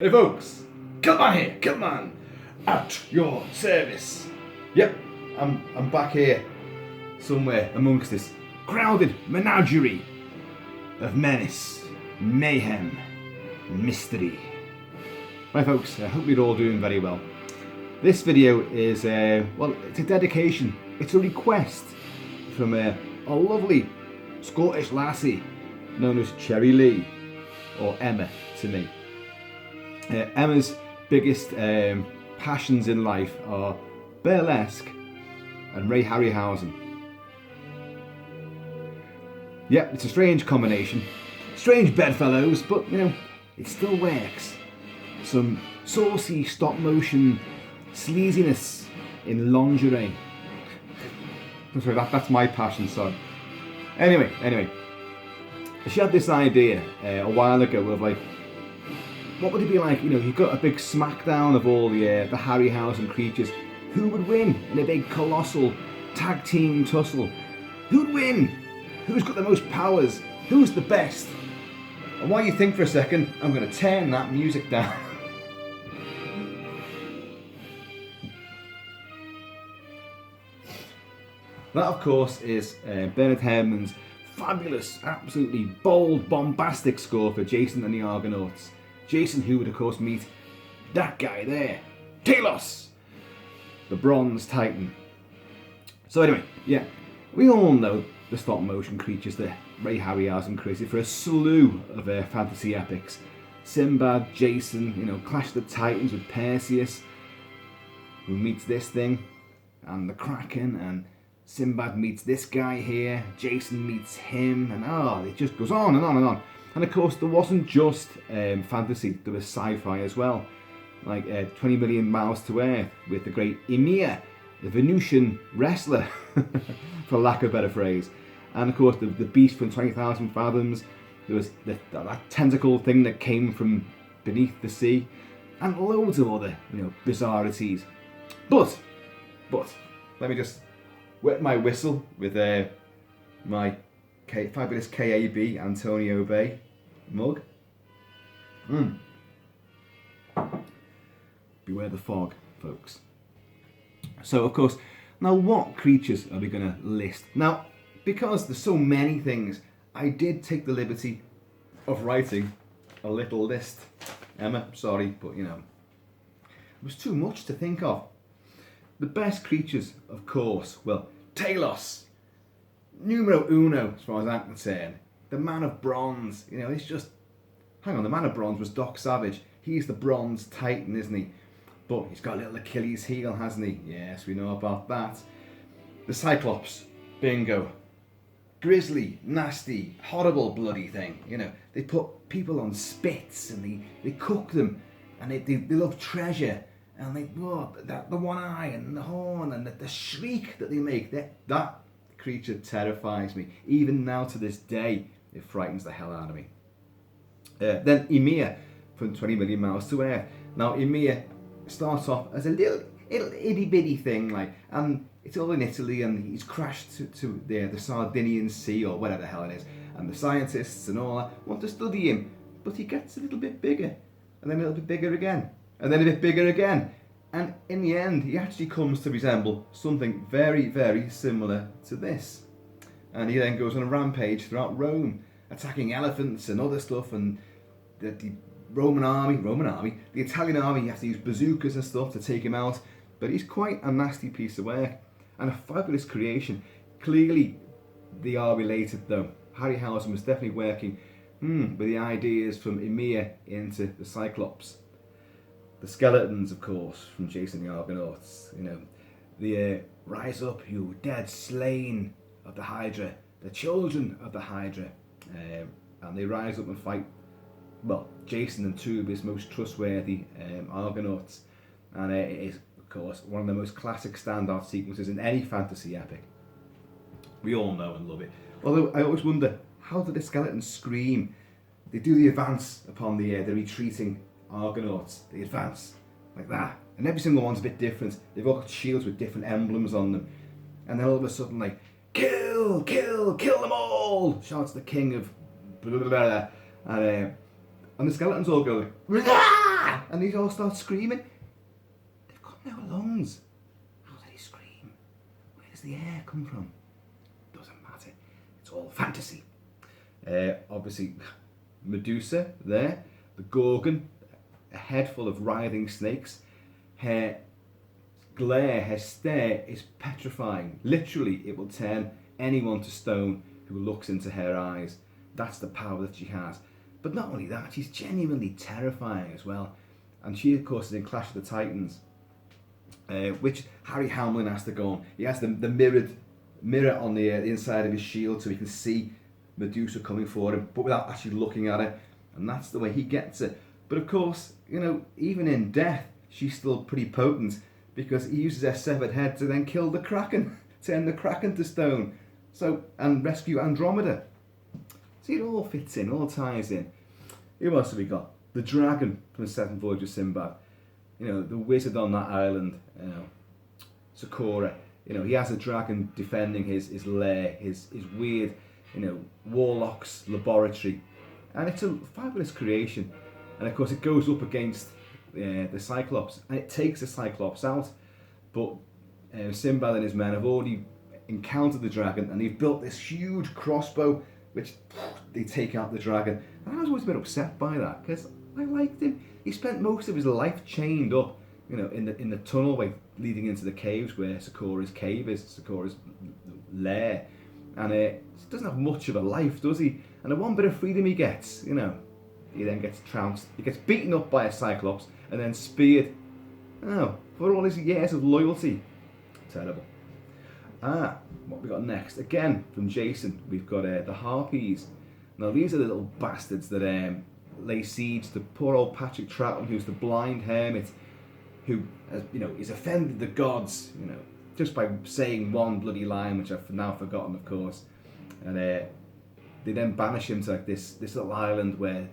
Hey folks, Kilt-Man here, Kilt-Man, at your service. Yep, I'm back here, somewhere amongst this crowded menagerie of menace, mayhem, mystery. Right folks, I hope you're all doing very well. This video is, it's a dedication, it's a request from a lovely Scottish lassie known as Cherrie Lee, or Emma to me. Emma's biggest passions in life are burlesque and Ray Harryhausen. Yep, it's a strange combination. Strange bedfellows, but you know, it still works. Some saucy stop motion sleaziness in lingerie. Sorry, that's my passion, son. Anyway, she had this idea a while ago of like, what would it be like, you know, you've got a big smackdown of all the Harryhausen creatures. Who would win in a big colossal tag team tussle? Who'd win? Who's got the most powers? Who's the best? And while you think for a second, I'm going to turn that music down. That, of course, is Bernard Herrmann's fabulous, absolutely bold, bombastic score for Jason and the Argonauts. Jason, who would of course meet that guy there, Talos, the Bronze Titan. So anyway, yeah, we all know the stop motion creatures that Ray Harryhausen created for a slew of fantasy epics. Sinbad, Jason, you know, Clash of the Titans with Perseus, who meets this thing, and the Kraken, and Sinbad meets this guy here, Jason meets him, and it just goes on and on and on. And of course, there wasn't just fantasy, there was sci-fi as well. Like 20 Million Miles to Earth with the great Ymir, the Venusian wrestler, for lack of a better phrase. And of course, the beast from 20,000 Fathoms. There was that tentacle thing that came from beneath the sea. And loads of other, you know, bizarrities. But, let me just wet my whistle with my fabulous KAB Antonio Bay mug. Beware the fog, folks. So, of course, now what creatures are we going to list? Now, because there's so many things, I did take the liberty of writing a little list. Emma, sorry, but you know, it was too much to think of. The best creatures, of course, well, Talos, numero uno, as far as I'm concerned. The Man of Bronze, you know, it's just... Hang on, the Man of Bronze was Doc Savage. He's the Bronze Titan, isn't he? But he's got a little Achilles heel, hasn't he? Yes, we know about that. The Cyclops, bingo. Grisly, nasty, horrible bloody thing, you know. They put people on spits and they cook them. And they love treasure. And the one eye and the horn and the shriek that they make. That creature terrifies me. Even now to this day, it frightens the hell out of me. Then Ymir from 20 Million Miles to Earth. Now Ymir starts off as a little itty bitty thing, like, and it's all in Italy, and he's crashed to the Sardinian Sea or whatever the hell it is, and the scientists and all that want to study him, but he gets a little bit bigger, and then a little bit bigger again, and then a bit bigger again. And in the end, he actually comes to resemble something very, very similar to this. And he then goes on a rampage throughout Rome, attacking elephants and other stuff, and the Roman army, the Italian army, you have to use bazookas and stuff to take him out. But he's quite a nasty piece of work, and a fabulous creation. Clearly, they are related though. Harryhausen was definitely working with the ideas from Ymir into the Cyclops. The skeletons, of course, from Jason the Argonauts. You know, the rise up, you dead slain of the Hydra, the children of the Hydra, and they rise up and fight. Well, Jason and two of his most trustworthy Argonauts, and it is, of course, one of the most classic standout sequences in any fantasy epic. We all know and love it. Although I always wonder, how do the skeletons scream? They do the advance upon the retreating Argonauts. They advance like that, and every single one's a bit different. They've all got shields with different emblems on them, and then all of a sudden, like, kill them all, shouts the king of blah, blah, blah, and the skeletons all go, ah! And they all start screaming. They've got no lungs. How do they scream? Where does the air come from? Doesn't matter. It's all fantasy. Obviously, Medusa there, the Gorgon, a head full of writhing snakes. Her glare, her stare is petrifying. Literally, it will turn anyone to stone who looks into her eyes. That's the power that she has. But not only that, she's genuinely terrifying as well. And she, of course, is in Clash of the Titans, which Harryhausen has to go on. He has the mirror on the inside of his shield so he can see Medusa coming for him, but without actually looking at her. And that's the way he gets it. But of course, you know, even in death, she's still pretty potent because he uses her severed head to then kill the Kraken, turn the Kraken to stone, and rescue Andromeda. See, it all fits in, all ties in. Who else have we got? The dragon from the Seventh Voyage of Sinbad. You know, the wizard on that island, you know, Sakura. You know, he has a dragon defending his lair, his weird, you know, warlock's laboratory. And it's a fabulous creation. And of course it goes up against the Cyclops, and it takes the Cyclops out. But Sinbad and his men have already encountered the dragon, and they've built this huge crossbow which they take out the dragon. And I was always a bit upset by that because I liked him. He spent most of his life chained up, you know, in the tunnelway leading into the caves where Sakura's cave is, Sakura's lair, and he doesn't have much of a life, does he? And the one bit of freedom he gets, you know, he then gets trounced. He gets beaten up by a Cyclops and then speared. Oh, for all his years of loyalty. Terrible. What we got next? Again, from Jason, we've got the Harpies. Now, these are the little bastards that lay siege to poor old Patrick Troughton, who's the blind hermit, who, you know, is offended the gods, you know, just by saying one bloody line, which I've now forgotten, of course. And they then banish him to like this little island where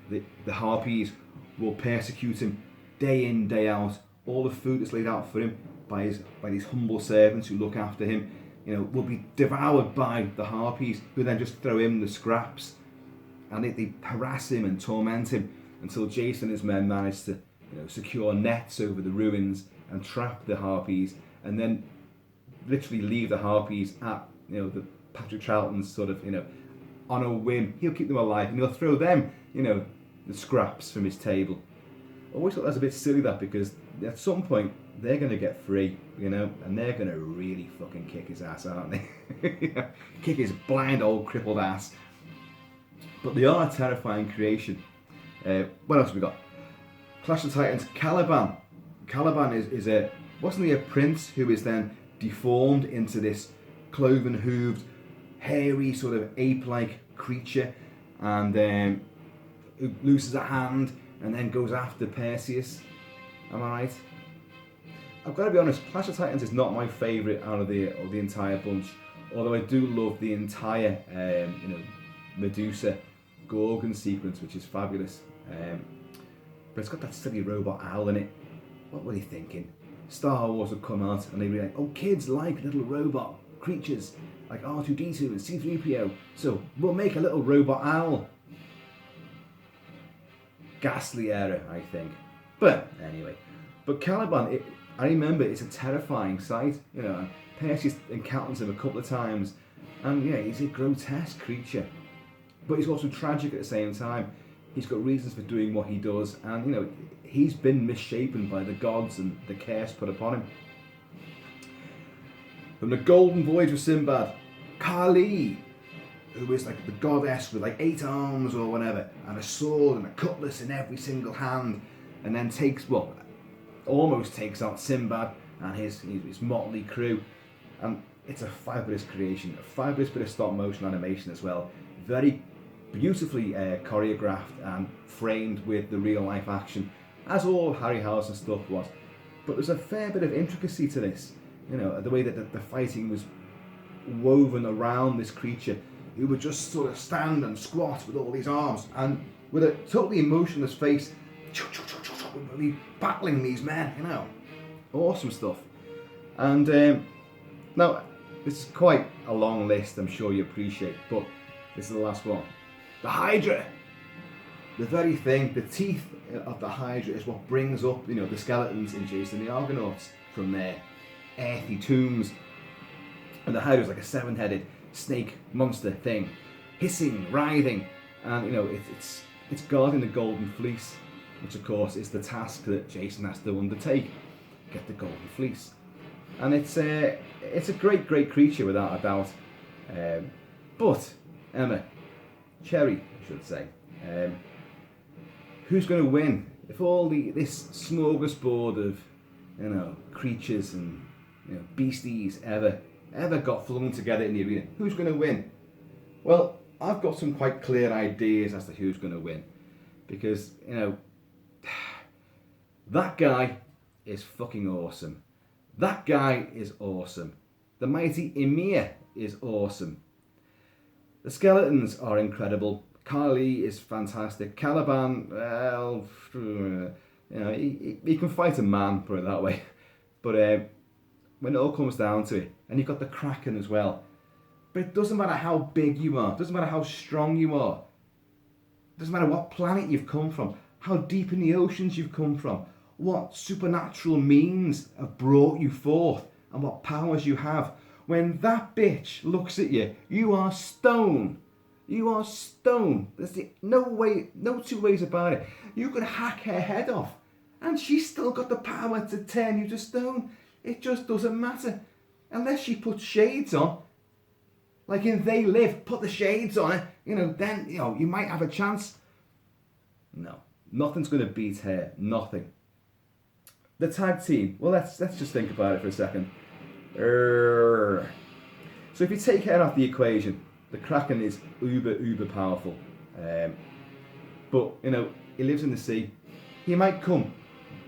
the Harpies will persecute him day in, day out. All the food that's laid out for him by these humble servants who look after him, you know, will be devoured by the Harpies, who then just throw him the scraps, and they harass him and torment him until Jason and his men manage to, you know, secure nets over the ruins and trap the Harpies, and then literally leave the Harpies at, you know, the Patrick Troughton's sort of, you know, on a whim. He'll keep them alive and he'll throw them, you know, the scraps from his table. I always thought that was a bit silly, that, because at some point they're going to get free, you know, and they're going to really fucking kick his ass, aren't they? Kick his blind old crippled ass. But they are a terrifying creation. What else have we got? Clash of Titans, Caliban. Caliban is wasn't he a prince who is then deformed into this cloven-hooved, hairy, sort of ape-like creature, and who loses a hand and then goes after Perseus? Am I right? I've got to be honest, Clash of Titans is not my favourite out of the entire bunch, although I do love the entire you know, Medusa Gorgon sequence, which is fabulous. But it's got that silly robot owl in it. What were they thinking? Star Wars would come out and they'd be like, oh, kids like little robot creatures like R2-D2 and C-3PO, so we'll make a little robot owl. Ghastly error, I think. But anyway, but Caliban, I remember it's a terrifying sight. You know, Perseus encounters him a couple of times, and yeah, he's a grotesque creature, but he's also tragic at the same time. He's got reasons for doing what he does, and you know, he's been misshapen by the gods and the curse put upon him. From the Golden Voyage of Sinbad, Kali, who is like the goddess with like 8 arms or whatever, and a sword and a cutlass in every single hand, and then almost takes out Sinbad and his motley crew. And it's a fabulous creation, a fabulous bit of stop motion animation as well, very beautifully choreographed and framed with the real life action, as all Harryhausen stuff was. But there's a fair bit of intricacy to this, you know, the way that the fighting was woven around this creature who would just sort of stand and squat with all these arms and with a totally emotionless face, battling these men, you know. Awesome stuff. And now, this is quite a long list, I'm sure you appreciate, but this is the last one. The Hydra! The very thing, the teeth of the Hydra is what brings up, you know, the skeletons in Jason the Argonauts from their earthy tombs. And the Hydra's like a 7-headed snake monster thing, hissing, writhing, and you know it's guarding the Golden Fleece, which of course is the task that Jason has to undertake, get the Golden Fleece. And it's a great creature without a doubt. But Emma, Cherrie, I should say, who's going to win if all this smorgasbord of, you know, creatures and, you know, beasties ever got flung together in the arena? Who's going to win? Well, I've got some quite clear ideas as to who's going to win, because, you know, that guy is fucking awesome. That guy is awesome. The mighty Ymir is awesome. The skeletons are incredible. Lee is fantastic. Caliban, well, you know, he can fight a man, put it that way. But when it all comes down to it, and you've got the Kraken as well. But it doesn't matter how big you are, doesn't matter how strong you are, doesn't matter what planet you've come from, how deep in the oceans you've come from, what supernatural means have brought you forth, and what powers you have. When that bitch looks at you, you are stone. You are stone. There's no two ways about it. You could hack her head off, and she's still got the power to turn you to stone. It just doesn't matter. Unless she puts shades on, like in They Live, put the shades on her, you know, then, you know, you might have a chance. No, nothing's going to beat her. Nothing. The tag team, well, let's just think about it for a second. So if you take her off the equation, the Kraken is uber powerful. But, you know, he lives in the sea. He might come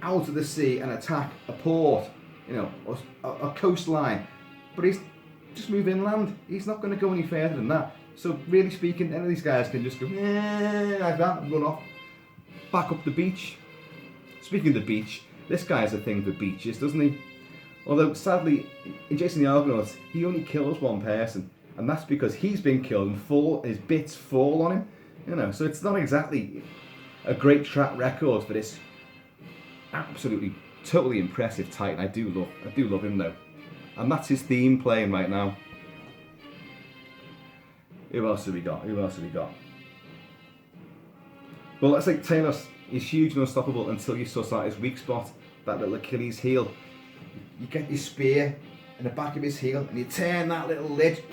out of the sea and attack a port, you know, or a coastline. But he's just move inland. He's not going to go any further than that. So really speaking, any of these guys can just go like that and run off, back up the beach. Speaking of the beach, this guy has a thing for beaches, doesn't he? Although sadly, in Jason the Argonauts, he only kills one person, and that's because he's been killed and his bits fall on him. You know, so it's not exactly a great track record for this absolutely, totally impressive Titan. I do love him though. And that's his theme playing right now. Who else have we got? Well, let's say Talos is huge and unstoppable until you suss out his weak spot, that little Achilles heel. You get your spear in the back of his heel and you turn that little lid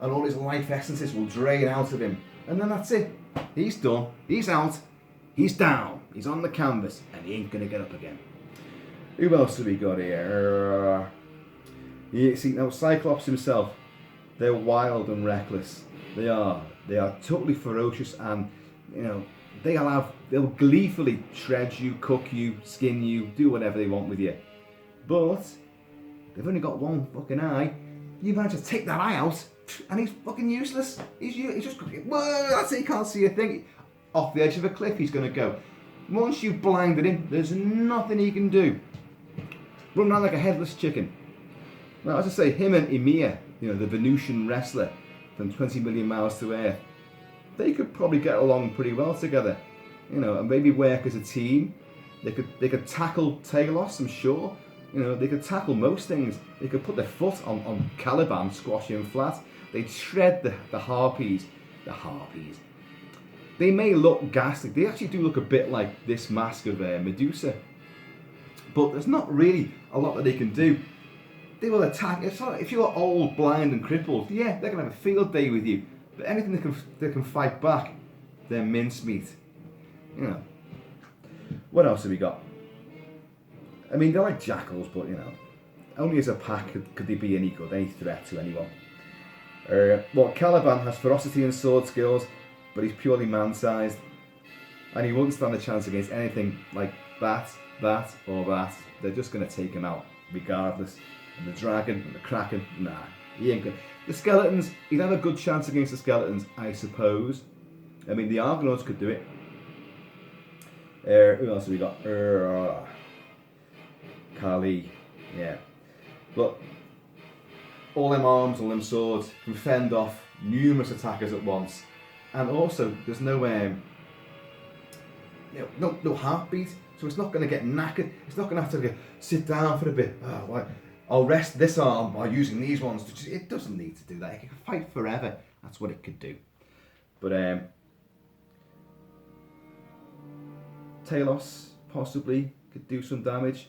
and all his life essences will drain out of him. And then that's it. He's done. He's out. He's down. He's on the canvas and he ain't going to get up again. Who else have we got here? You see, now Cyclops himself, they're wild and reckless. They are totally ferocious, and you know they'll gleefully shred you, cook you, skin you, do whatever they want with you. But they've only got one fucking eye. You manage to take that eye out, and he's fucking useless. He's just whoa, that's it. He can't see a thing. Off the edge of a cliff, he's gonna go. Once you've blinded him, there's nothing he can do. Run around like a headless chicken. Now, as I say, him and Ymir, you know, the Venusian wrestler from 20 Million Miles to Earth, they could probably get along pretty well together, you know, and maybe work as a team. They could tackle Talos, I'm sure. You know, they could tackle most things. They could put their foot on Caliban, squash him flat. They'd shred the harpies. The harpies. They may look ghastly. They actually do look a bit like this mask of Medusa. But there's not really a lot that they can do. They will attack. If you're old, blind and crippled, yeah, they're going to have a field day with you. But anything that can fight back, they're mincemeat. You know. What else have we got? I mean, they're like jackals, but you know, only as a pack could they be any good, any threat to anyone. Well, Caliban has ferocity and sword skills, but he's purely man-sized. And he wouldn't stand a chance against anything like that, or that. They're just going to take him out, regardless. And the dragon and the Kraken, nah, he ain't good. The skeletons, he'd have a good chance against the skeletons, I suppose. I mean, the Argonauts could do it. Who else have we got? Lee, yeah. But all them arms, all them swords can fend off numerous attackers at once. And also, there's no no heartbeat, so it's not going to get knackered. It's not going to have to sit down for a bit. I'll rest this arm by using these ones. It doesn't need to do that. It can fight forever. That's what it could do. But Talos possibly could do some damage.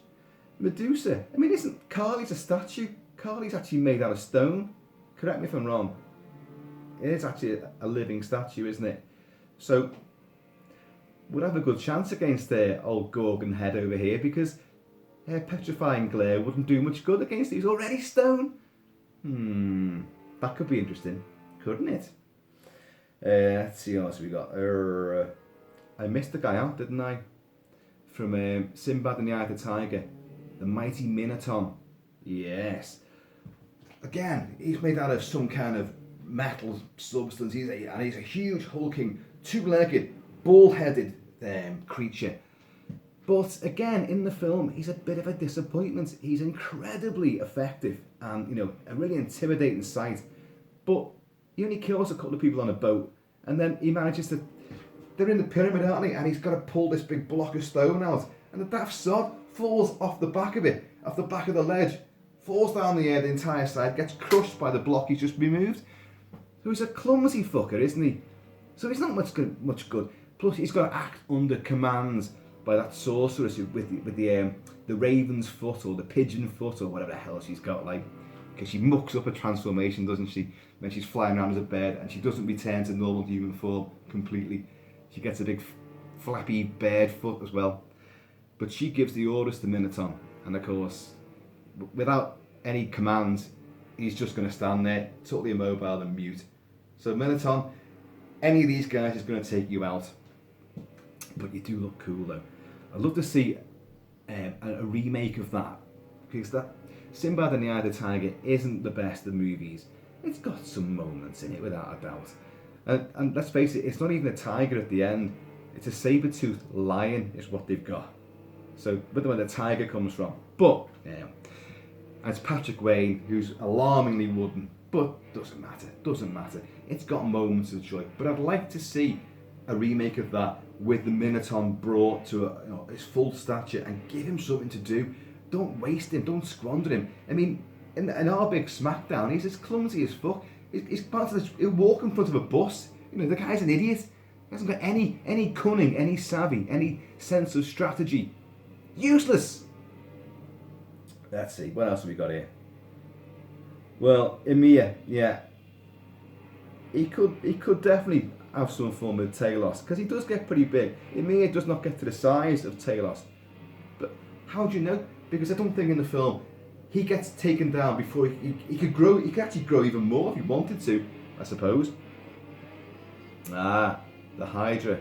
Medusa, I mean, isn't Carly's a statue? Carly's actually made out of stone. Correct me if I'm wrong. It is actually a living statue, isn't it? So would have a good chance against their old Gorgon head over here, because her petrifying glare wouldn't do much good against these already stone. That could be interesting, couldn't it? Let's see what else we got. I missed the guy out, didn't I? From Sinbad and the Eye of the Tiger, the mighty Minotaur. Yes. Again, he's made out of some kind of metal substance. He's a huge, hulking, two-legged, ball-headed creature. But again, in the film, he's a bit of a disappointment. He's incredibly effective and, a really intimidating sight. But he only kills a couple of people on a boat, and then he manages to... They're in the pyramid, aren't they? And he's got to pull this big block of stone out, and the daft sod falls off the back of it, off the back of the ledge, falls down the air the entire side, gets crushed by the block he's just removed. So he's a clumsy fucker, isn't he? So he's not much good. Plus, he's got to act under commands by that sorceress with the raven's foot or the pigeon foot or whatever the hell she's got, like, because she mucks up a transformation, doesn't she, when she's flying around as a bird, and she doesn't return to normal human form completely. She gets a big flappy bird foot as well. But she gives the orders to Minotaur, and of course, without any commands, he's just going to stand there, totally immobile and mute. So Minotaur, any of these guys is going to take you out. But you do look cool though. I'd love to see a remake of that, because that Sinbad and the Eye of the Tiger isn't the best of movies. It's got some moments in it, without a doubt. And let's face it, it's not even a tiger at the end. It's a saber-toothed lion is what they've got. So, but where the tiger comes from. But, and it's Patrick Wayne, who's alarmingly wooden. But doesn't matter. It's got moments of joy. But I'd like to see a remake of that with the Minotaur brought to his full stature and give him something to do. Don't waste him, don't squander him. I mean, in our big Smackdown, he's as clumsy as fuck. He'll walk in front of a bus. The guy's an idiot. He hasn't got any cunning, any savvy, any sense of strategy. Useless. Let's see, what else have we got here? Well, Ymir, yeah. He could definitely have some fun with Talos, because he does get pretty big. Ymir does not get to the size of Talos. But how do you know? Because I don't think in the film he gets taken down before he could grow. He could actually grow even more if he wanted to, I suppose. The Hydra.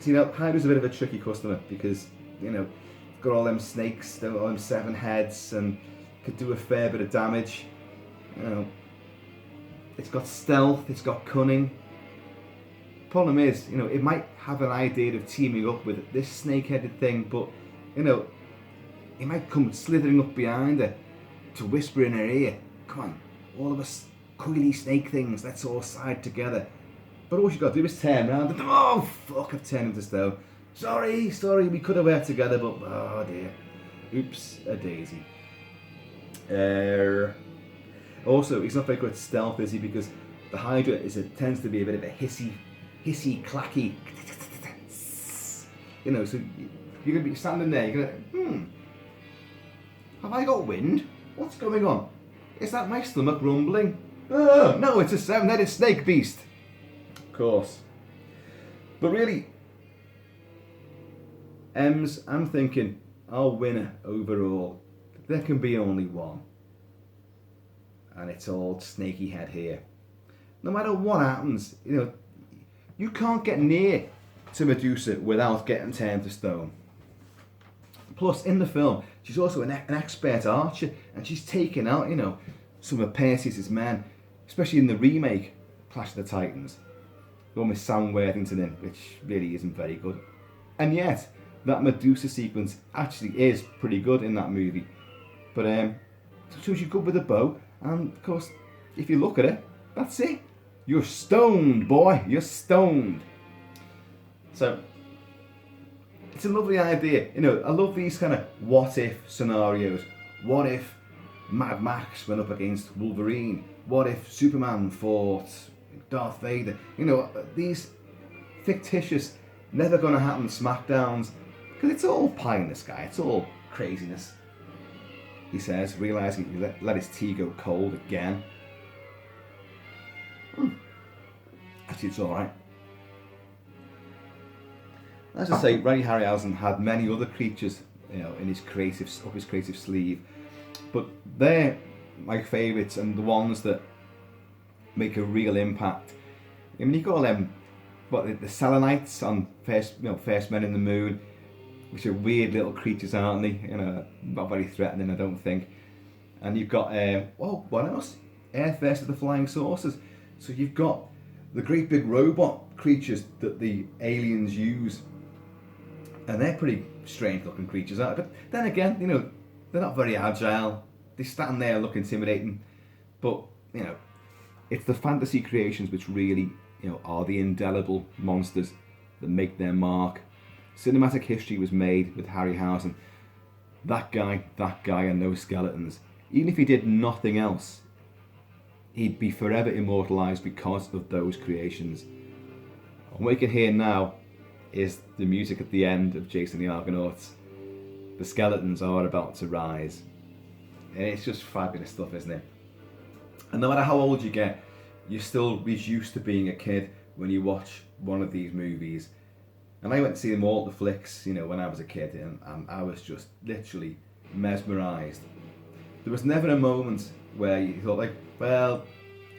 See, Hydra's a bit of a tricky customer, because, got all them snakes, all them 7 heads, and could do a fair bit of damage. It's got stealth, it's got cunning. Problem is, it might have an idea of teaming up with this snake-headed thing, but, he might come slithering up behind her to whisper in her ear, "Come on, all of us coily snake things, let's all side together." But all she's got to do is turn around and, oh fuck, I've turned into stone. Sorry, we could have worked together, but oh dear. Oops, a daisy. Also, he's not very good at stealth, is he? Because the Hydra tends to be a bit of a hissy, clacky. So you're going to be standing there, you're going to, have I got wind? What's going on? Is that my stomach rumbling? Oh, no, it's a 7-headed snake beast. Of course. But really, Ems, I'm thinking our winner overall, there can be only one. And it's old snaky head here. No matter what happens, you can't get near to Medusa without getting turned to stone. Plus, in the film, she's also an expert archer, and she's taken out, some of Perseus' men, especially in the remake, Clash of the Titans. The one with Sam Worthington in, which really isn't very good. And yet, that Medusa sequence actually is pretty good in that movie. But so she's good with a bow, and of course, if you look at it, that's it. You're stoned, boy. You're stoned. So, it's a lovely idea. You know, I love these kind of what if scenarios. What if Mad Max went up against Wolverine? What if Superman fought Darth Vader? You know, these fictitious, never going to happen Smackdowns, because it's all pie in the sky, it's all craziness. He says, realising he let his tea go cold again. Actually, it's alright. As I say, Ray Harryhausen had many other creatures, you know, in his up his creative sleeve, but they're my favourites and the ones that make a real impact. I mean, you call them the Selenites on First Men in the Moon, which are weird little creatures, aren't they? You know, not very threatening, I don't think. And you've got what else? Earth versus the Flying Saucers. So you've got the great big robot creatures that the aliens use, and they're pretty strange looking creatures, aren't they? But then again, you know, they're not very agile. They stand there, look intimidating, but you know, it's the fantasy creations which really, you know, are the indelible monsters that make their mark. Cinematic history was made with Harryhausen. That guy and those skeletons. Even if he did nothing else, he'd be forever immortalised because of those creations. And what you can hear now is the music at the end of Jason the Argonauts. The skeletons are about to rise. And it's just fabulous stuff, isn't it? And no matter how old you get, you're still used to being a kid when you watch one of these movies. And I went to see them all at the flicks, you know, when I was a kid, and I was just literally mesmerised. There was never a moment where you thought, like, well,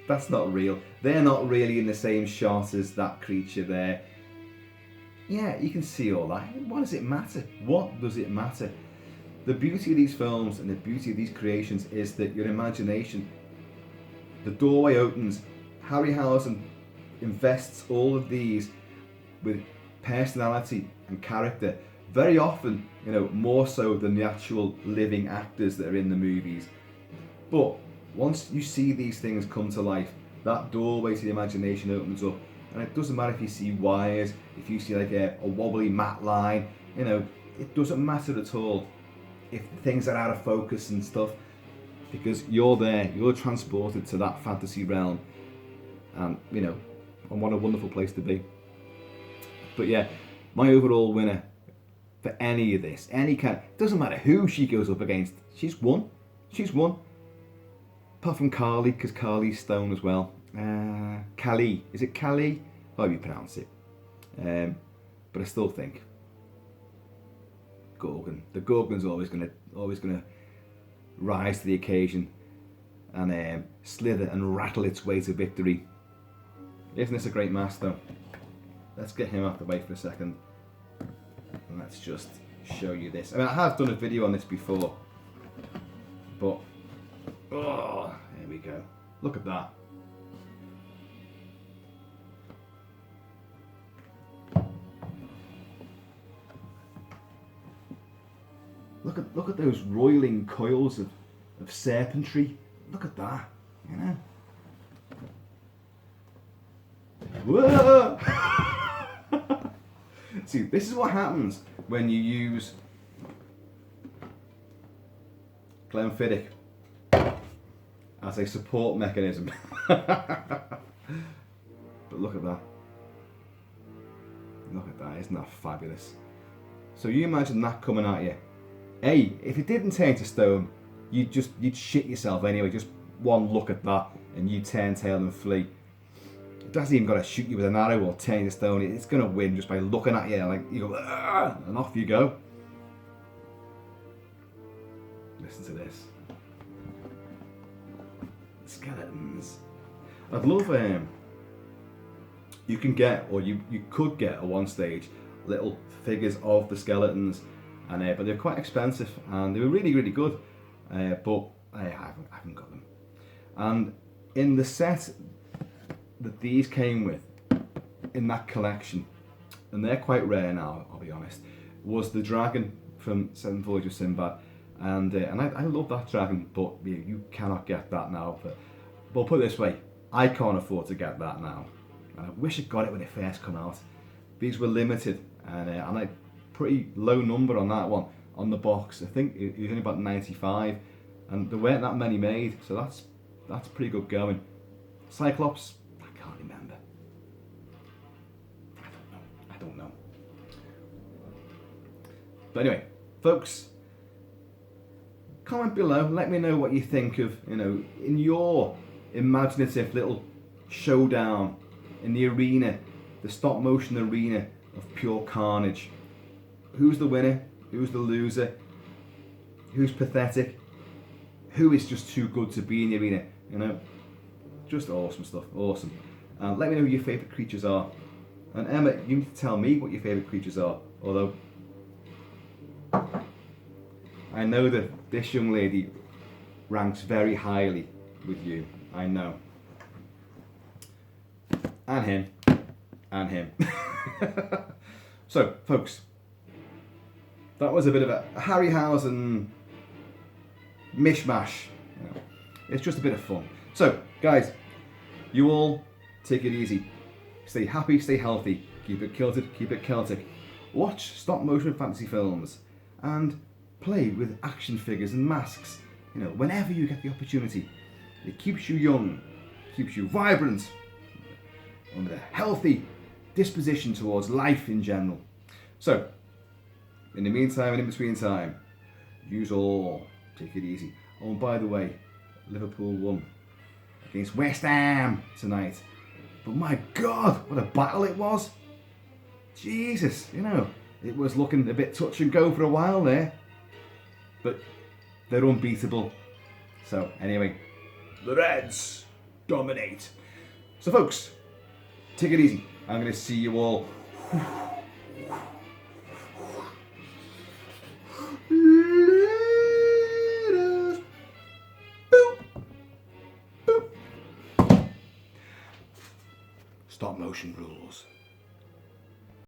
that's not real. They're not really in the same shot as that creature there. Yeah, you can see all that. What does it matter? What does it matter? The beauty of these films and the beauty of these creations is that your imagination, the doorway opens. Harryhausen invests all of these with personality and character, very often, you know, more so than the actual living actors that are in the movies. But once you see these things come to life, that doorway to the imagination opens up, and it doesn't matter if you see wires, if you see like a wobbly mat line, you know, it doesn't matter at all if things are out of focus and stuff, because you're there, you're transported to that fantasy realm, and you know, and what a wonderful place to be. But yeah, my overall winner for any of this, any kind, doesn't matter who she goes up against, she's won. Apart from Carly, because Carly's stone as well. Kali, is it Kali? However you pronounce it. But I still think Gorgon. The Gorgon's always gonna rise to the occasion and slither and rattle its way to victory. Isn't this a great master? Let's get him out the way for a second. And let's just show you this. I mean, I have done a video on this before, but oh, here we go. Look at that. Look at those roiling coils of serpentry. Look at that, you know. Whoa! See, this is what happens when you use Glenfiddich as a support mechanism. But look at that. Look at that, isn't that fabulous? So you imagine that coming at you. Hey, if it didn't turn to stone, you'd shit yourself anyway. Just one look at that and you turn tail and flee. It doesn't even got to shoot you with an arrow or turn to stone. It's going to win just by looking at you. Like, you go, "Argh!" and off you go. Listen to this. Skeletons. I'd love you can get, or you could get at one stage, little figures of the skeletons, and but they're quite expensive and they were really, really good. But I haven't got them. And in the set that these came with, in that collection, and they're quite rare now, I'll be honest, was the dragon from Seven Voyages of Sinbad, and I love that dragon, but you cannot get that now. But put it this way, I can't afford to get that now. And I wish I got it when it first came out. These were limited, and I pretty low number on that one on the box. I think it was only about 95, and there weren't that many made, so that's pretty good going. Cyclops, I can't remember. I don't know. But anyway, folks, comment below. Let me know what you think of, in your imaginative little showdown in the arena, the stop motion arena of pure carnage. Who's the winner? Who's the loser? Who's pathetic? Who is just too good to be in the arena? Just awesome stuff. Awesome. Let me know who your favourite creatures are. And Emma, you need to tell me what your favourite creatures are. Although I know that this young lady ranks very highly with you. I know. And him. And him. So, folks, that was a bit of a Harryhausen mishmash. It's just a bit of fun. So, guys, you all take it easy. Stay happy, stay healthy. Keep it kilted, keep it Celtic. Watch stop motion fantasy films and play with action figures and masks. Whenever you get the opportunity. It keeps you young, keeps you vibrant, and with a healthy disposition towards life in general. So, in the meantime and in between time, use all, take it easy. Oh, and by the way, Liverpool won against West Ham tonight. But my God, what a battle it was. Jesus, it was looking a bit touch and go for a while there. But they're unbeatable. So anyway, the Reds dominate. So folks, take it easy. I'm going to see you all later. Boop. Boop. Stop motion rules.